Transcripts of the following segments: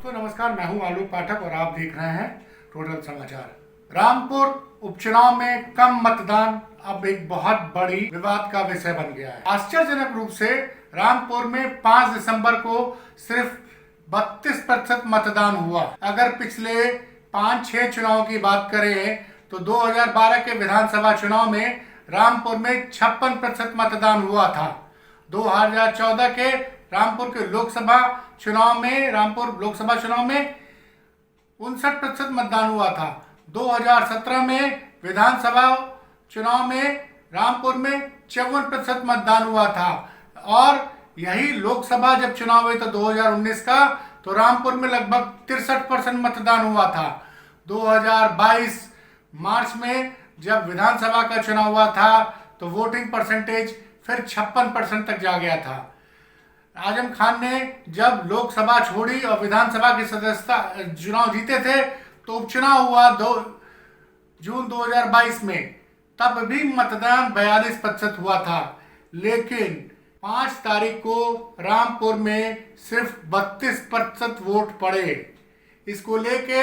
दोस्तों नमस्कार, मैं हूं आलोक पाठक और आप देख रहे हैं टोटल समाचार। रामपुर उपचुनाव में कम मतदान अब एक बहुत बड़ी विवाद का विषय बन गया है। आश्चर्यजनक रूप से रामपुर में 5 दिसंबर को सिर्फ 32% मतदान हुआ। अगर पिछले 5-6 चुनाव की बात करें तो 2012 के विधानसभा चुनाव में रामपुर में 56% मतदान हुआ था। 2014 के रामपुर लोकसभा चुनाव में 59% मतदान हुआ था। 2017 में विधानसभा चुनाव में रामपुर में 54% मतदान हुआ था और यही लोकसभा जब चुनाव हुए तो 2019 का, तो रामपुर में लगभग 63% मतदान हुआ था। 2022 मार्च में जब विधानसभा का चुनाव हुआ था तो वोटिंग परसेंटेज फिर 56% तक जा गया था। आजम खान ने जब लोकसभा छोड़ी और विधानसभा की सदस्यता चुनाव जीते थे तो उपचुनाव हुआ 2 जून 2022 में, तब भी मतदान 42% हुआ था। लेकिन 5 तारीख को रामपुर में सिर्फ 32% वोट पड़े। इसको लेके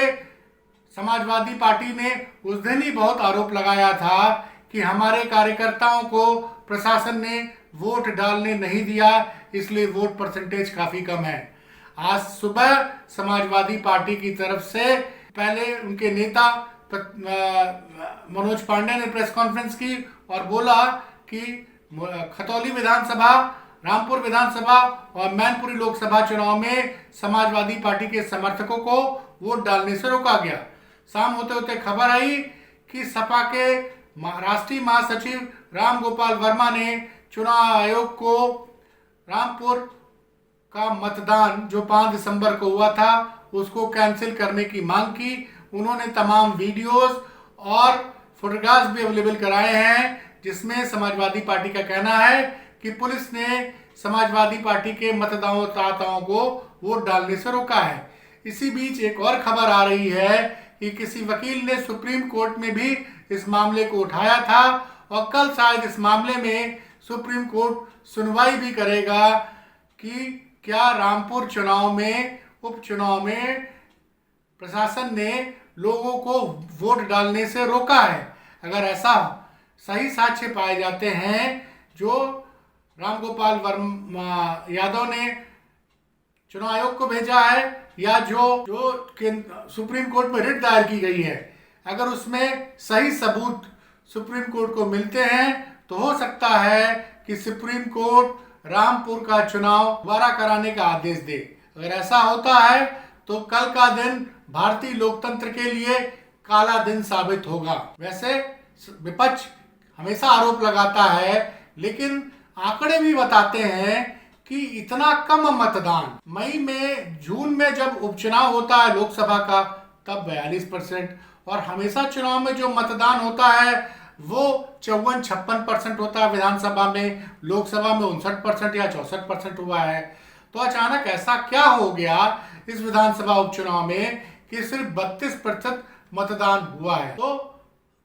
समाजवादी पार्टी ने उस दिन ही बहुत आरोप लगाया था कि हमारे कार्यकर्ताओं को प्रशासन ने वोट डालने नहीं दिया, इसलिए वोट परसेंटेज काफी कम है। आज सुबह समाजवादी पार्टी की तरफ से पहले उनके नेता मनोज पांडे ने प्रेस कॉन्फ्रेंस की और बोला कि खतौली विधानसभा, रामपुर विधानसभा और मैनपुरी लोकसभा चुनाव में समाजवादी पार्टी के समर्थकों को वोट डालने से रोका गया। शाम होते होते खबर आई कि सपा के राष्ट्रीय महासचिव राम गोपाल वर्मा ने चुनाव आयोग को रामपुर का मतदान जो 5 दिसंबर को हुआ था उसको कैंसिल करने की मांग की। उन्होंने तमाम वीडियोस और फोटोग्राफ्स भी अवेलेबल कराए हैं, जिसमें समाजवादी पार्टी का कहना है कि पुलिस ने समाजवादी पार्टी के मतदाताओं को वोट डालने से रोका है। इसी बीच एक और खबर आ रही है कि किसी वकील ने सुप्रीम कोर्ट में भी इस मामले को उठाया था और कल शायद इस मामले में सुप्रीम कोर्ट सुनवाई भी करेगा कि क्या रामपुर उपचुनाव में प्रशासन ने लोगों को वोट डालने से रोका है। अगर ऐसा सही साक्ष्य पाए जाते हैं जो रामगोपाल यादव ने चुनाव आयोग को भेजा है या जो सुप्रीम कोर्ट में रिट दायर की गई है, अगर उसमें सही सबूत सुप्रीम कोर्ट को मिलते हैं तो हो सकता है कि सुप्रीम कोर्ट रामपुर का चुनाव दोबारा कराने का आदेश दे। अगर ऐसा होता है तो कल का दिन भारतीय लोकतंत्र के लिए काला दिन साबित होगा। वैसे विपक्ष हमेशा आरोप लगाता है, लेकिन आंकड़े भी बताते हैं कि इतना कम मतदान, जून में जब उपचुनाव होता है लोकसभा का तब 42%, और हमेशा चुनाव में जो मतदान होता है वो 54-56% होता है। विधानसभा में, लोकसभा में 59% या 64% हुआ है। तो अचानक ऐसा क्या हो गया इस विधानसभा उपचुनाव में कि सिर्फ 32% मतदान हुआ है। तो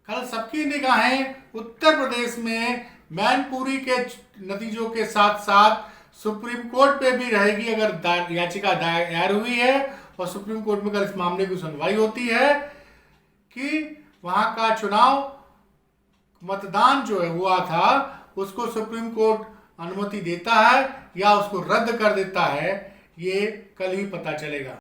कल सबकी निगाहें उत्तर प्रदेश में मैनपुरी के नतीजों के साथ साथ सुप्रीम कोर्ट पे भी रहेगी। अगर याचिका दायर हुई है और सुप्रीम कोर्ट में कल इस मामले की सुनवाई होती है कि वहां का चुनाव मतदान जो हुआ था उसको सुप्रीम कोर्ट अनुमति देता है या उसको रद्द कर देता है, ये कल ही पता चलेगा।